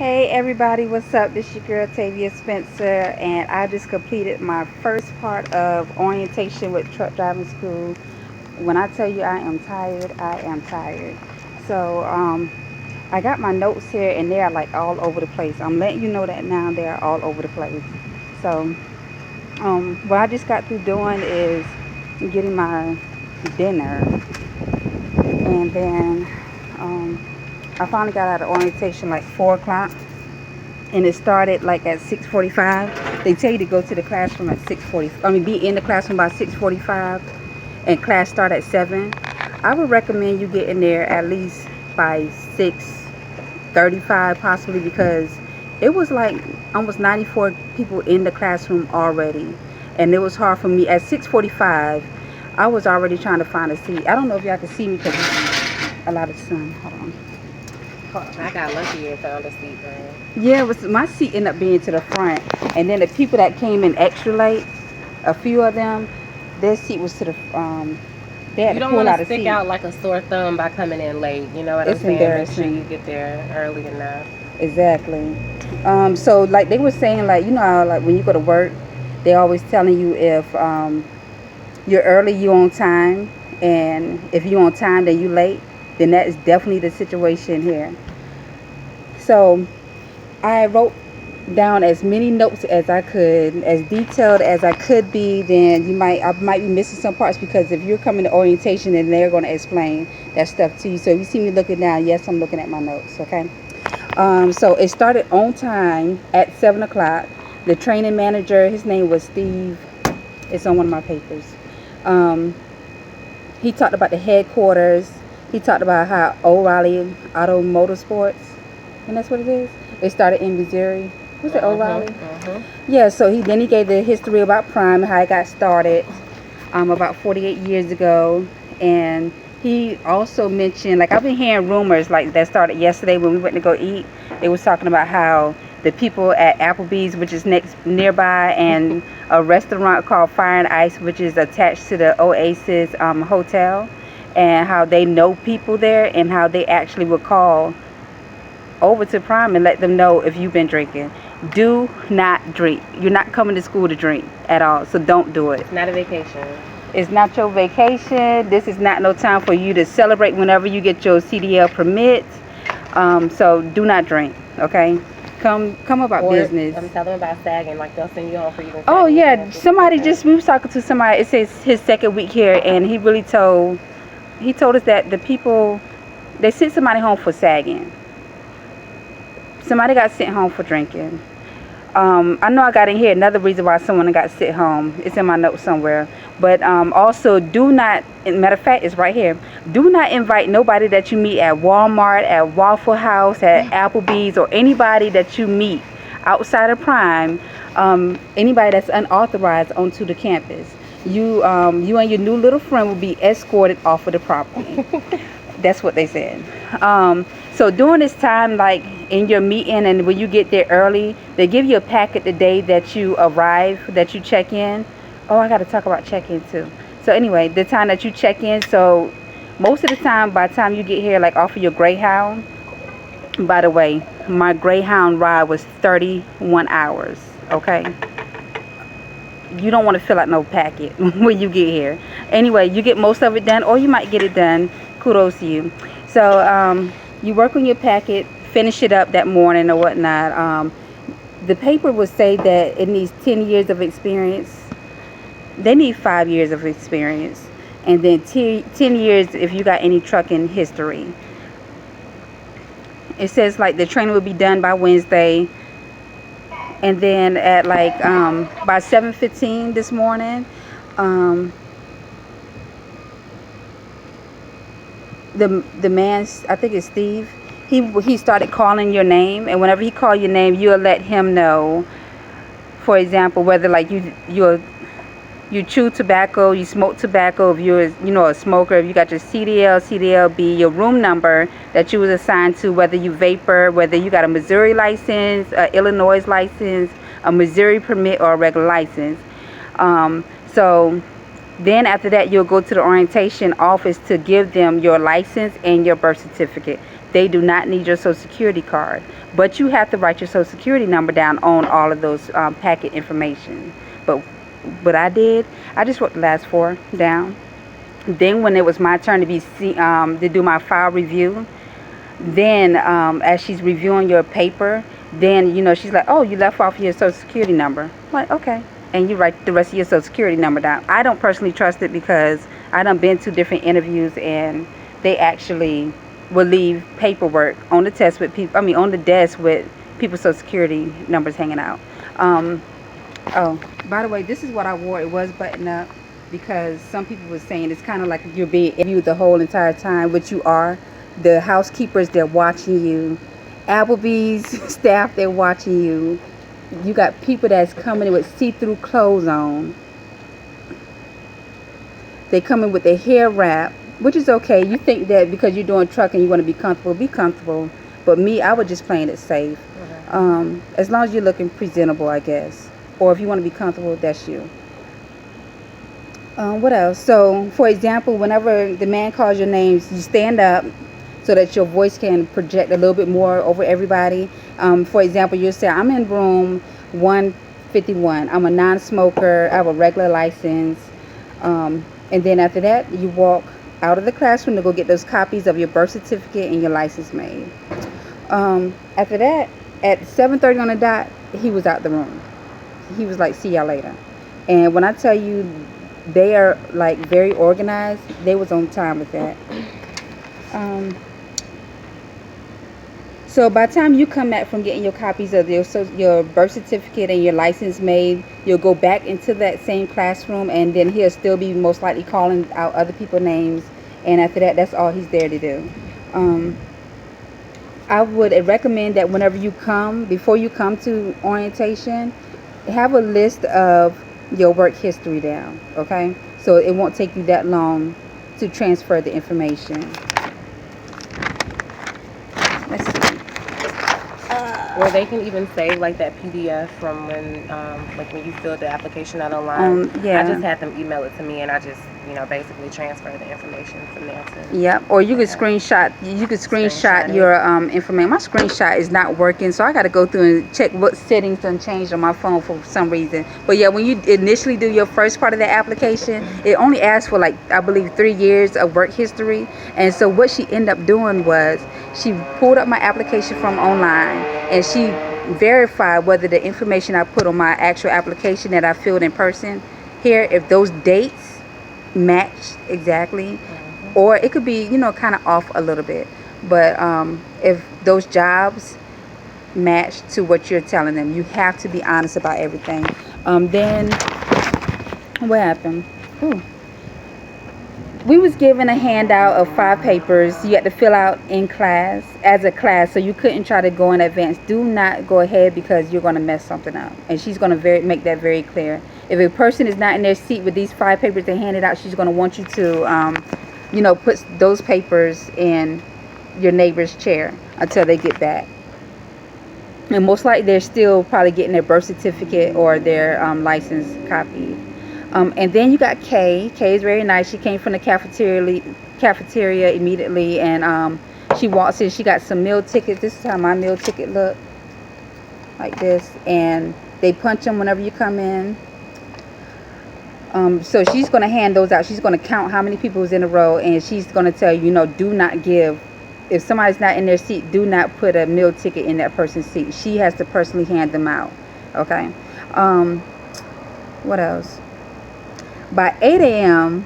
Hey everybody, what's up? This your girl Tavia Spencer, and I just completed my first part of orientation with truck driving school. When I tell you I am tired, I am tired. So I got my notes here, and they are like all over the place. I'm letting you know that now they are all over the place. So what I just got through doing is getting my dinner, and then um, I finally got out of orientation like 4 o'clock, and it started like at 6:45. They tell you to go to the classroom at 6:40. I mean, be in the classroom by 6:45, and class start at 7. I would recommend you get in there at least by 6:35, possibly, because it was like almost 94 people in the classroom already, and it was hard for me at 6:45. I was already trying to find a seat. I don't know if y'all can see me because a lot of sun. Hold on. I got lucky and found a seat, girl. Yeah, it was, my seat ended up being to the front, and then the people that came in extra late, a few of them, their seat was to the they had You to don't pull want out to a stick seat. out like a sore thumb by coming in late. You know what I'm It's saying? Make sure embarrassing. you get there early enough. Exactly. So like they were saying, like, you know how like when you go to work, they always telling you if you're early, you on time, and if you on time, then you late. Then that is definitely the situation here. So I wrote down as many notes as I could, as detailed as I could be. Then I might be missing some parts, because if you're coming to orientation, then they're going to explain that stuff to you. So if you see me looking down, yes, I'm looking at my notes. Okay. So it started on time at 7 o'clock. The training manager, his name was Steve. It's on one of my papers. Um, he talked about the headquarters. He talked about how O'Reilly Auto Motorsports, and that's what it is. It started in Missouri. Was it O'Reilly? Yeah. So he gave the history about Prime, how it got started, about 48 years ago, and he also mentioned, like, I've been hearing rumors like that started yesterday when we went to go eat. They was talking about how the people at Applebee's, which is nearby, and a restaurant called Fire and Ice, which is attached to the Oasis hotel, and how they know people there, and how they actually would call over to Prime and let them know if you've been drinking. Do not drink. You're not coming to school to drink at all, so don't do it. It's not a vacation. It's not your vacation. This is not no time for you to celebrate whenever you get your CDL permit. So do not drink, okay? Come about Or business. tell them about sagging. Like they'll send you home for even. Oh sagging. yeah, we was talking to somebody. It says his second week here, and he told us that the people, they sent somebody home for sagging. Somebody got sent home for drinking. I know I got in here another reason why someone got sent home. It's in my notes somewhere. But also, do not, matter of fact, it's right here. Do not invite nobody that you meet at Walmart, at Waffle House, at Applebee's, or anybody that you meet outside of Prime, anybody that's unauthorized onto the campus. You and your new little friend will be escorted off of the property. That's what they said. So during this time, like in your meeting, and when you get there early, they give you a packet the day that you arrive, that you check in. Oh, I got to talk about check-in too. So anyway, the time that you check in. So most of the time, by the time you get here, like off of your Greyhound. By the way, my Greyhound ride was 31 hours. Okay. You don't want to fill out no packet when you get here. Anyway, you get most of it done, or you might get it done. Kudos to you. So you work on your packet, finish it up that morning or whatnot. The paper would say that it needs 10 years of experience. They need 5 years of experience, and then 10 years if you got any trucking history. It says like the training will be done by Wednesday, and then at like by 7:15 this morning, the man, I think it's Steve, he started calling your name, and whenever he called your name, you'll let him know, for example, whether like you chew tobacco, you smoke tobacco, if you're a smoker, if you got your CDL, CDLB, your room number that you was assigned to, whether you vapor, whether you got a Missouri license, a Illinois license, a Missouri permit, or a regular license. So then after that, you'll go to the orientation office to give them your license and your birth certificate. they do not need your social security card, but you have to write your social security number down on all of those packet information. But what I did, I just wrote the last four down. Then when it was my turn to do my file review, then as she's reviewing your paper, then she's like, oh, you left off your social security number. I'm like, okay. And you write the rest of your social security number down. I don't personally trust it because I done been to different interviews and they actually will leave paperwork on the test with people. I mean, on the desk with people's social security numbers hanging out. Oh, by the way, this is what I wore. It was buttoned up because some people were saying it's kind of like you're being interviewed the whole entire time, which you are. The housekeepers, they're watching you. Applebee's staff, they're watching you. You got people that's coming in with see-through clothes on. They come in with their hair wrapped, which is okay. You think that because you're doing trucking, you want to be comfortable. But me, I was just playing it safe. As long as you're looking presentable, I guess. Or if you want to be comfortable, that's you. What else? So, for example, whenever the man calls your names, you stand up so that your voice can project a little bit more over everybody. For example, you'll say, I'm in room 151. I'm a non-smoker. I have a regular license. And then after that, you walk out of the classroom to go get those copies of your birth certificate and your license made. After that, at 7:30 on the dot, he was out the room. He was like, see y'all later. And when I tell you they are like very organized, they was on time with that. So by the time you come back from getting your copies of your birth certificate and your license made, you'll go back into that same classroom, and then he'll still be most likely calling out other people's names. And after that, that's all he's there to do. I would recommend that whenever you come, before you come to orientation, have a list of your work history down, okay? So it won't take you that long to transfer the information. Let's see. Or they can even save like that PDF from when you filled the application out online. Yeah. I just had them email it to me, and I just basically transfer the information from there to. Yep. Or you could screenshot. You could screenshot your information. My screenshot is not working, so I got to go through and check what settings done changed on my phone for some reason. But yeah, when you initially do your first part of the application, it only asks for like I believe 3 years of work history. And so what she ended up doing was she pulled up my application from online and she verified whether the information I put on my actual application that I filled in person here, if those dates matched exactly, or it could be kind of off a little bit, but if those jobs match to what you're telling them, you have to be honest about everything. Then what happened? We was given a handout of 5 papers you had to fill out in class, as a class, so you couldn't try to go in advance. Do not go ahead because you're going to mess something up, and she's going to make that very clear. If a person is not in their seat with these 5 papers they handed out, she's going to want you to put those papers in your neighbor's chair until they get back. And most likely they're still probably getting their birth certificate or their license copy. And then you got Kay. Kay is very nice. She came from the cafeteria immediately, and she walks in. She got some meal tickets. This is how my meal ticket looked, like this. And they punch them whenever you come in. So she's going to hand those out. She's going to count how many people is in a row, and she's going to tell you, do not give. If somebody's not in their seat, do not put a meal ticket in that person's seat. She has to personally hand them out. Okay. What else? By 8 a.m.,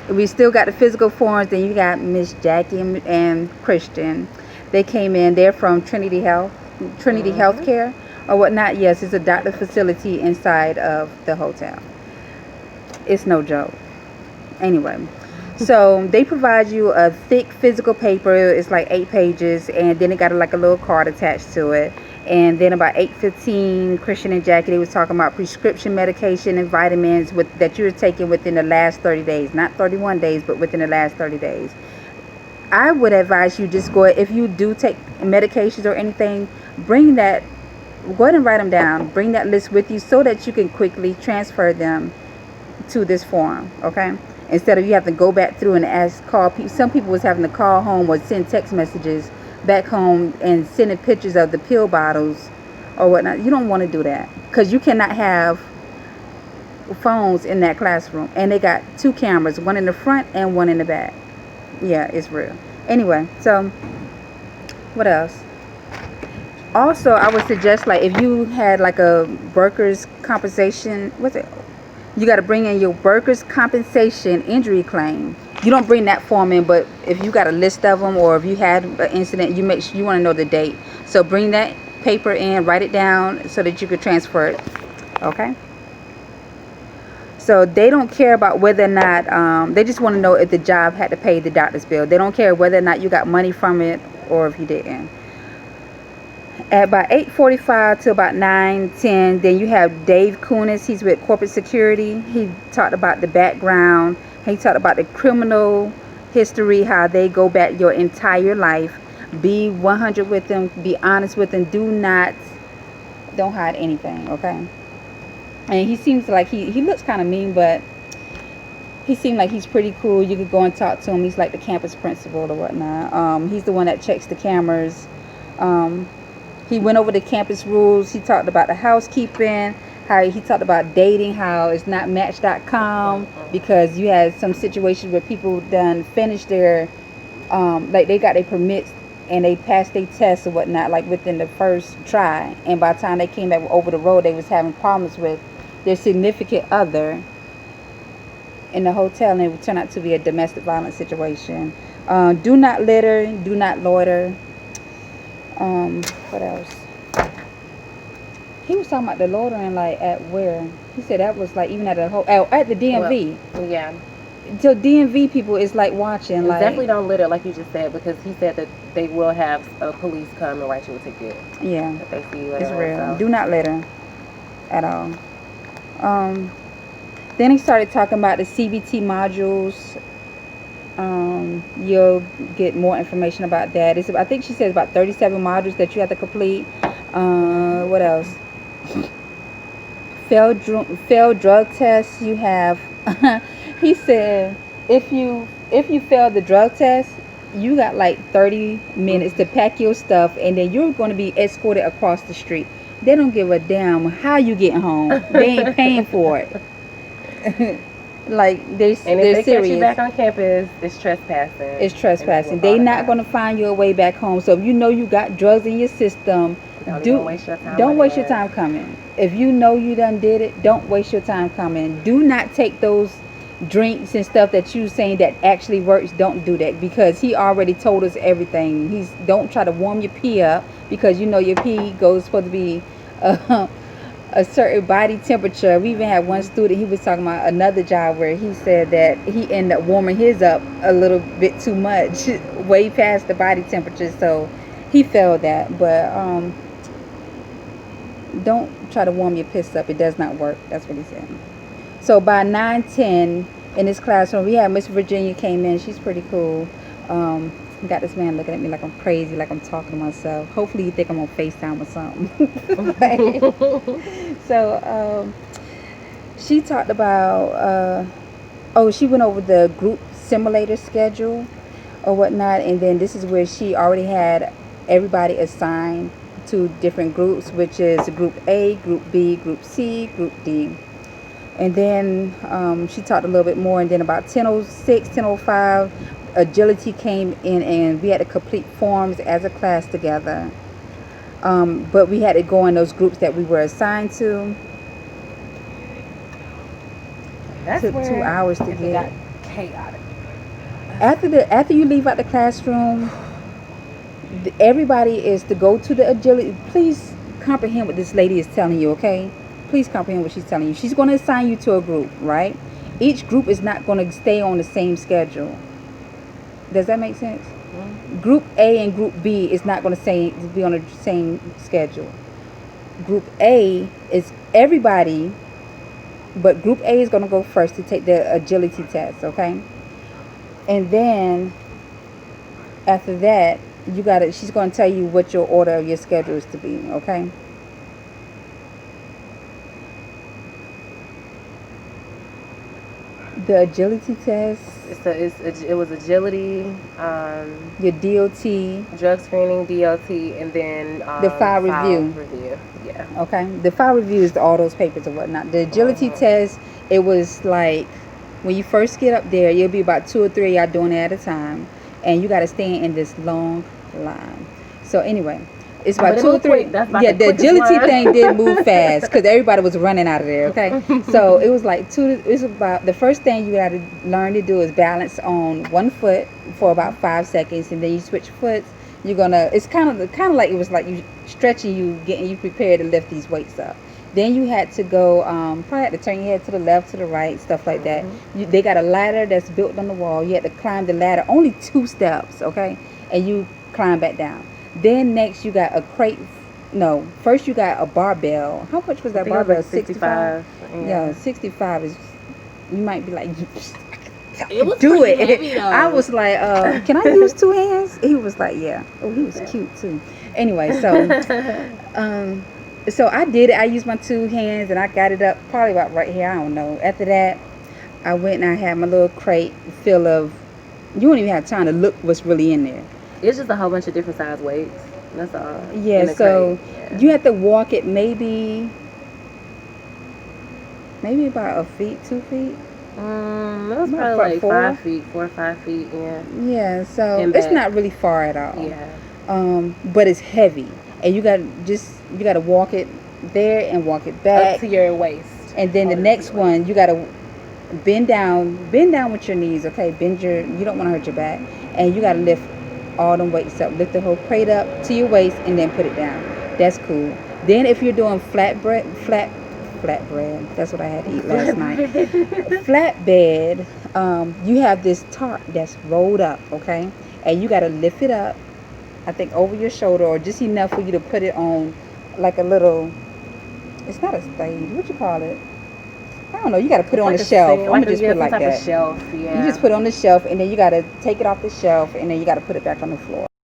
we still got the physical forms. Then you got Miss Jackie and Christian. They came in. They're from Trinity Healthcare or whatnot. Yes, it's a doctor facility inside of the hotel. It's no joke. Anyway, so they provide you a thick physical paper. It's like 8 pages, and then it got like a little card attached to it. And then about 8:15, Christian and Jackie, they was talking about prescription medication and vitamins that you're taking within the last 30 days. Not 31 days, but within the last 30 days. I would advise you just go, if you do take medications or anything, go ahead and write them down. Bring that list with you so that you can quickly transfer them to this form, okay? Instead of you have to go back through and call people. Some people was having to call home or send text messages back home and sending pictures of the pill bottles or whatnot. You don't want to do that because you cannot have phones in that classroom. And they got 2 cameras, one in the front and one in the back. Yeah, it's real. Anyway, so what else? Also, I would suggest, like, if you had like a workers' compensation, what's it? You got to bring in your workers' compensation injury claim. You don't bring that form in, but if you got a list of them, or if you had an incident, you make sure you want to know the date. So bring that paper in, write it down so that you could transfer it. Okay. So they don't care about whether or not, they just want to know if the job had to pay the doctor's bill. They don't care whether or not you got money from it or if you didn't. At about 8:45 to about 9:10, then you have Dave Kunis. He's with Corporate Security. He talked about the background. He talked about the criminal history, how they go back your entire life. Be 100 with them. Be honest with them. Don't hide anything, okay? And he seems like he looks kind of mean, but he seemed like he's pretty cool. You could go and talk to him. He's like the campus principal or whatnot. He's the one that checks the cameras. He went over the campus rules. He talked about the housekeeping, how he talked about dating, how it's not Match.com, because you had some situations where people done finished their, like they got their permits and they passed their tests or whatnot, like within the first try. And by the time they came back over the road, they was having problems with their significant other in the hotel, and it would turn out to be a domestic violence situation. Do not litter, do not loiter. What else? He was talking about the loitering, like at where? He said that was like even at the at the DMV. Well, yeah. So DMV people is like watching. And like definitely don't litter, like you just said, because he said that they will have police come and write you a ticket. Yeah. If they see you littering. It's real. So. Do not litter at all. Then he started talking about the CBT modules. You'll get more information about that. I think she says about 37 modules that you have to complete. What else? Failed drug tests. You have. He said if you fail the drug test, you got like 30 minutes to pack your stuff, and then you're going to be escorted across the street. They don't give a damn how you getting home. They ain't paying for it. Like they're and if they're they serious. catch you back on campus, it's trespassing. It's trespassing. They're not going to find you a way back home. So if you know you got drugs in your system, don't waste your time coming. If you know you done did it, don't waste your time coming. Do not take those drinks and stuff that you saying that actually works. Don't do that, because he already told us everything. Don't try to warm your pee up, because you know your pee goes supposed to be a certain body temperature. We even had one student, he was talking about another job where he said that he ended up warming his up a little bit too much, way past the body temperature, so he failed that. But don't try to warm your piss up. It does not work. That's what he said. So by 9:10 in this classroom, we had Miss Virginia came in. She's pretty cool. Got this man looking at me like I'm crazy, like I'm talking to myself. Hopefully you think I'm on FaceTime or something. So she talked about she went over the group simulator schedule or whatnot, and then this is where she already had everybody assigned to different groups, which is group A, group B, group C, group D. And then she talked a little bit more, and then about 10:06, 10:05, agility came in, and we had to complete forms as a class together. But we had to go in those groups that we were assigned to. That's took 2 hours to get. Got chaotic. After you leave out the classroom, everybody is to go to the agility. Please comprehend what this lady is telling you, okay? Please comprehend what she's telling you. She's going to assign you to a group, right? Each group is not going to stay on the same schedule. Does that make sense? Mm-hmm. Group A and Group B is not going to be on the same schedule. Group A is everybody, but Group A is going to go first to take the agility test, okay? And then after that, she's going to tell you what your order of your schedule is to be, okay? The agility test, It was agility, your DOT, drug screening, DLT, and then the file review. review. Yeah. Okay, the file review is all those papers and whatnot. The agility test, it was like when you first get up there, you'll be about 2 or 3 of y'all doing it at a time, and you got to stand in this long line. So anyway, it's about 2 or 3. Yeah, the agility thing did move fast because everybody was running out of there. Okay, so it was like it's about the first thing you got to learn to do is balance on one foot for about 5 seconds, and then you switch foots. You're gonna. It's kind of like it was like you stretching you, getting you prepared to lift these weights up. Then you had to go, probably had to turn your head to the left, to the right, stuff like that. They got a ladder that's built on the wall. You had to climb the ladder, only 2 steps, okay? And you climb back down. Then next you got a crate. No, first you got a barbell. How much was that barbell? Like 65. Yeah, 65 is. You might be like, It was do it. heavy, I was like, can I use 2 hands? He was like, yeah. Oh, he was cute too. Anyway, so so I did it. I used my 2 hands and I got it up probably about right here. I don't know. After that, I went and I had my little crate full of. You won't even have time to look what's really in there. It's just a whole bunch of different size weights. That's all. Yeah. So you have to walk it maybe about a feet, 2 feet. That was probably like 5 feet, 4 or 5 feet. Yeah. Yeah. So it's not really far at all. Yeah. But it's heavy, and you got to walk it there and walk it back up to your waist. And then the next one, you got to bend down with your knees. Okay, you don't want to hurt your back, and you got to lift all them weights up. Lift the whole crate up to your waist, and then put it down. That's cool. Then if you're doing flatbread, that's what I had to eat last night. Flatbed, you have this tarp that's rolled up, okay, and you got to lift it up, I think over your shoulder, or just enough for you to put it on like a little. It's not a stage. What you call it? I don't know. You got to put it on the shelf. I'm gonna just put it like that. Shelf, yeah. You just put it on the shelf, and then you got to take it off the shelf, and then you got to put it back on the floor.